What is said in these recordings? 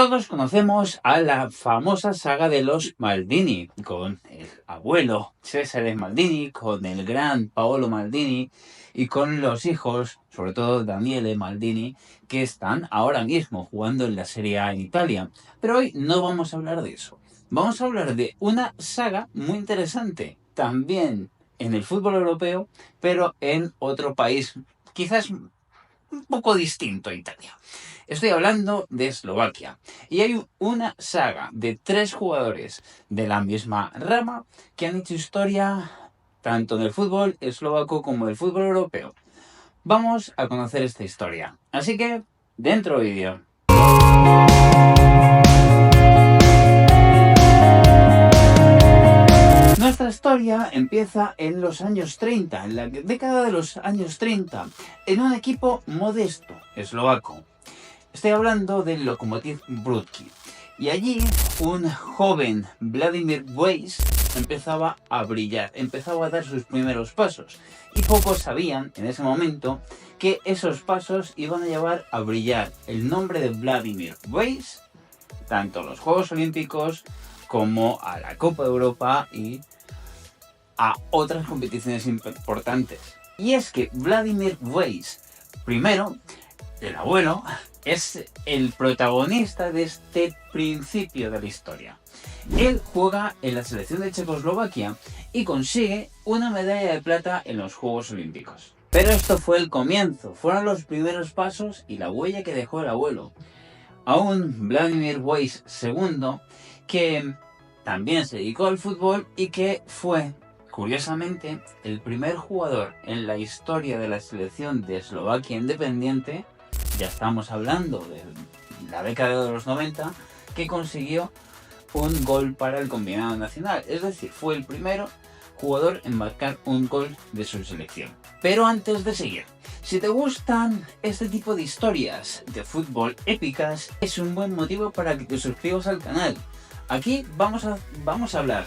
Todos conocemos a la famosa saga de los Maldini, con el abuelo Cesare Maldini, con el gran Paolo Maldini y con los hijos, sobre todo Daniele Maldini, que están ahora mismo jugando en la Serie A en Italia. Pero hoy no vamos a hablar de eso. Vamos a hablar de una saga muy interesante, también en el fútbol europeo, pero en otro país, quizás un poco distinto a Italia. Estoy hablando de Eslovaquia y hay una saga de 3 jugadores de la misma rama que han hecho historia tanto en el fútbol eslovaco como en el fútbol europeo. Vamos a conocer esta historia, así que dentro vídeo. Nuestra historia empieza en los años 30, en la década de los años 30, en un equipo modesto eslovaco. Estoy hablando del Lokomotiv Brudki. Y allí un joven Vladimir Weiss empezaba a brillar, empezaba a dar sus primeros pasos. Y pocos sabían en ese momento que esos pasos iban a llevar a brillar el nombre de Vladimir Weiss, tanto a los Juegos Olímpicos como a la Copa de Europa y a otras competiciones importantes. Y es que Vladimir Weiss, primero, el abuelo, es el protagonista de este principio de la historia. Él juega en la selección de Checoslovaquia y consigue una medalla de plata en los Juegos Olímpicos. Pero esto fue el comienzo, fueron los primeros pasos y la huella que dejó el abuelo. A un Vladimir Weiss II que también se dedicó al fútbol y que fue, curiosamente, el primer jugador en la historia de la selección de Eslovaquia independiente, ya estamos hablando de la década de los 90, que consiguió un gol para el combinado nacional. Es decir, fue el primer jugador en marcar un gol de su selección. Pero antes de seguir, si te gustan este tipo de historias de fútbol épicas, es un buen motivo para que te suscribas al canal. Aquí vamos a hablar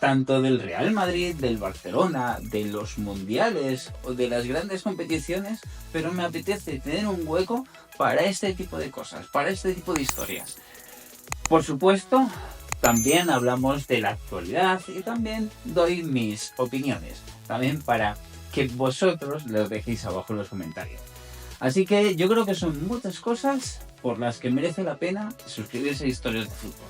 tanto del Real Madrid, del Barcelona, de los mundiales o de las grandes competiciones, pero me apetece tener un hueco para este tipo de cosas, para este tipo de historias. Por supuesto, también hablamos de la actualidad y también doy mis opiniones, también para que vosotros los dejéis abajo en los comentarios. Así que yo creo que son muchas cosas por las que merece la pena suscribirse a Historias de Fútbol.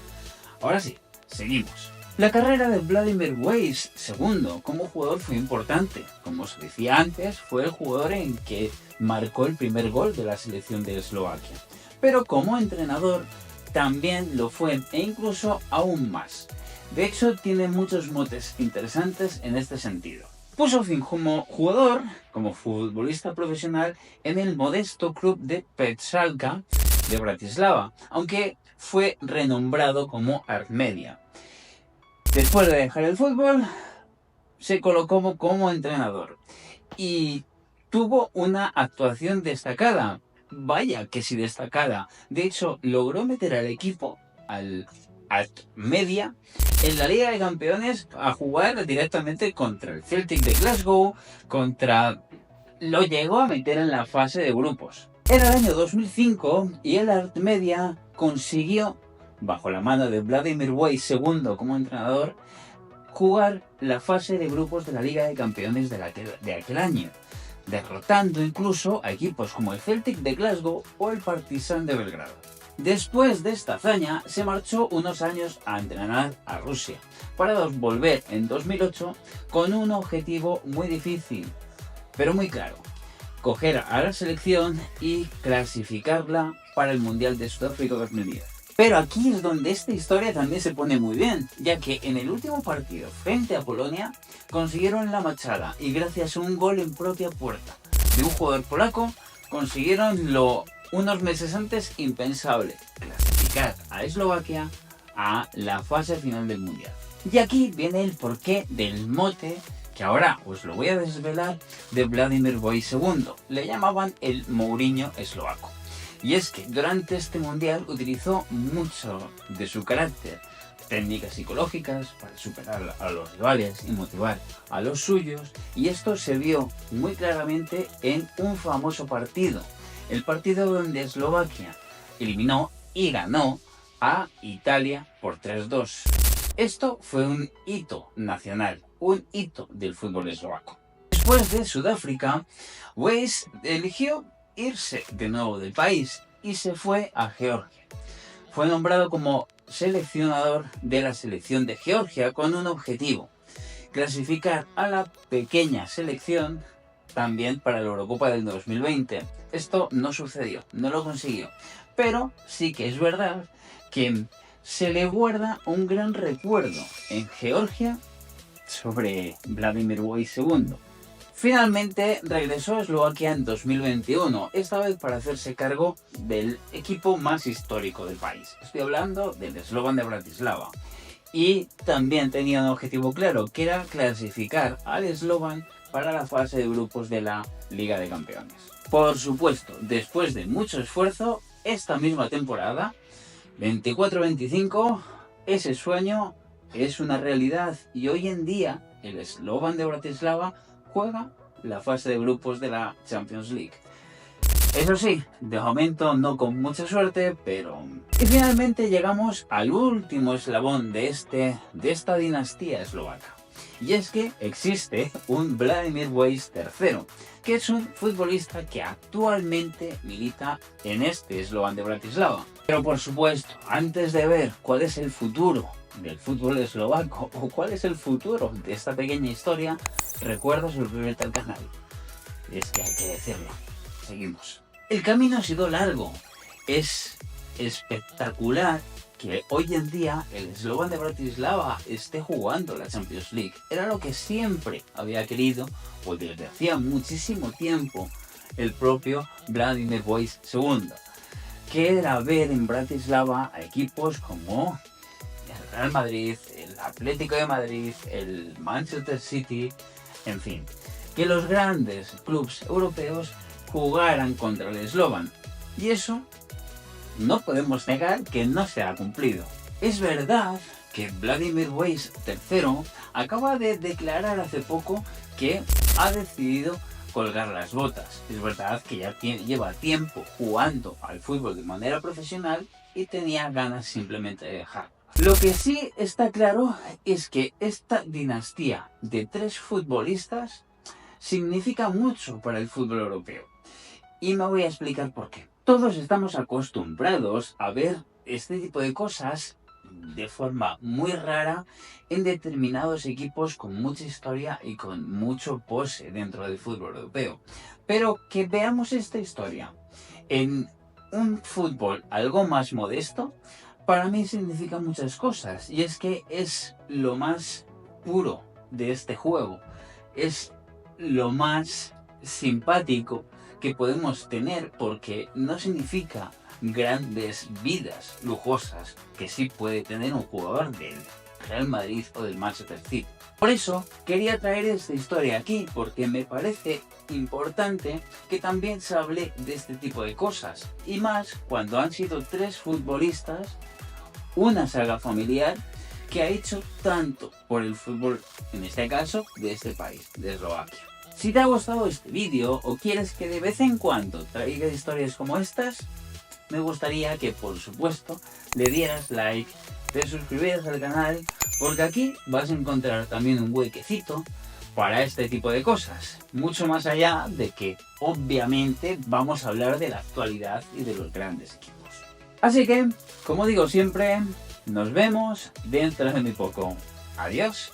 Ahora sí, seguimos. La carrera de Vladimir Weiss II como jugador fue importante. Como os decía antes, fue el jugador en que marcó el primer gol de la selección de Eslovaquia. Pero como entrenador también lo fue, e incluso aún más. De hecho, tiene muchos motes interesantes en este sentido. Puso fin como jugador, como futbolista profesional, en el modesto club de Petržalka de Bratislava, aunque fue renombrado como Artmedia. Después de dejar el fútbol, se colocó como entrenador y tuvo una actuación destacada. Vaya que sí destacada. De hecho, logró meter al equipo, al Artmedia, en la Liga de Campeones a jugar directamente contra el Celtic de Glasgow, lo llegó a meter en la fase de grupos. Era el año 2005 y el Artmedia consiguió, bajo la mano de Vladimir Weiss II como entrenador, jugar la fase de grupos de la Liga de Campeones de aquel año, derrotando incluso a equipos como el Celtic de Glasgow o el Partizan de Belgrado. Después de esta hazaña, se marchó unos años a entrenar a Rusia, para volver en 2008 con un objetivo muy difícil, pero muy claro: coger a la selección y clasificarla para el Mundial de Sudáfrica 2010. Pero aquí es donde esta historia también se pone muy bien, ya que en el último partido frente a Polonia consiguieron la machada y gracias a un gol en propia puerta de un jugador polaco consiguieron lo unos meses antes impensable: clasificar a Eslovaquia a la fase final del Mundial. Y aquí viene el porqué del mote que ahora os lo voy a desvelar de Vladimir Weiss II. Le llamaban el Mourinho eslovaco. Y es que durante este mundial utilizó mucho de su carácter, técnicas psicológicas para superar a los rivales y motivar a los suyos, y esto se vio muy claramente en un famoso partido, el partido donde Eslovaquia eliminó y ganó a Italia por 3-2. Esto fue un hito nacional, un hito del fútbol eslovaco. Después de Sudáfrica, Weiss eligió irse de nuevo del país y se fue a Georgia. Fue nombrado como seleccionador de la selección de Georgia con un objetivo: clasificar a la pequeña selección también para la Eurocopa del 2020. Esto no sucedió, no lo consiguió, pero sí que es verdad que se le guarda un gran recuerdo en Georgia sobre Vladimir Weiss II. Finalmente regresó a Eslovaquia en 2021, esta vez para hacerse cargo del equipo más histórico del país. Estoy hablando del Slovan de Bratislava. Y también tenía un objetivo claro, que era clasificar al Slovan para la fase de grupos de la Liga de Campeones. Por supuesto, después de mucho esfuerzo, esta misma temporada, 24-25, ese sueño es una realidad y hoy en día el Slovan de Bratislava juega la fase de grupos de la Champions League. Eso sí, de momento no con mucha suerte, pero... Y finalmente llegamos al último eslabón de esta dinastía eslovaca. Y es que existe un Vladimir Weiss III, que es un futbolista que actualmente milita en este Slovan de Bratislava. Pero por supuesto, antes de ver cuál es el futuro del fútbol eslovaco o cuál es el futuro de esta pequeña historia, recuerda suscribirte al canal. Y es que hay que decirlo. Seguimos. El camino ha sido largo. Es espectacular que hoy en día el Slovan de Bratislava esté jugando la Champions League. Era lo que siempre había querido, o desde hacía muchísimo tiempo, el propio Vladimir Weiss II, que era ver en Bratislava a equipos como el Real Madrid, el Atlético de Madrid, el Manchester City, en fin, que los grandes clubes europeos jugaran contra el Slovan. Y eso no podemos negar que no se ha cumplido. Es verdad que Vladimir Weiss III acaba de declarar hace poco que ha decidido colgar las botas. Es verdad que ya lleva tiempo jugando al fútbol de manera profesional y tenía ganas simplemente de dejar. Lo que sí está claro es que esta dinastía de 3 futbolistas significa mucho para el fútbol europeo. Y me voy a explicar por qué. Todos estamos acostumbrados a ver este tipo de cosas de forma muy rara en determinados equipos con mucha historia y con mucho pose dentro del fútbol europeo. Pero que veamos esta historia en un fútbol algo más modesto, para mí significa muchas cosas. Y es que es lo más puro de este juego. Es lo más simpático que podemos tener, porque no significa grandes vidas lujosas que sí puede tener un jugador del Real Madrid o del Manchester City. Por eso quería traer esta historia aquí, porque me parece importante que también se hable de este tipo de cosas, y más cuando han sido 3 futbolistas, una saga familiar que ha hecho tanto por el fútbol, en este caso de este país, de Eslovaquia. Si te ha gustado este vídeo o quieres que de vez en cuando traiga historias como estas, me gustaría que por supuesto le dieras like, te suscribieras al canal, porque aquí vas a encontrar también un huequecito para este tipo de cosas. Mucho más allá de que obviamente vamos a hablar de la actualidad y de los grandes equipos. Así que, como digo siempre, nos vemos dentro de muy poco. Adiós.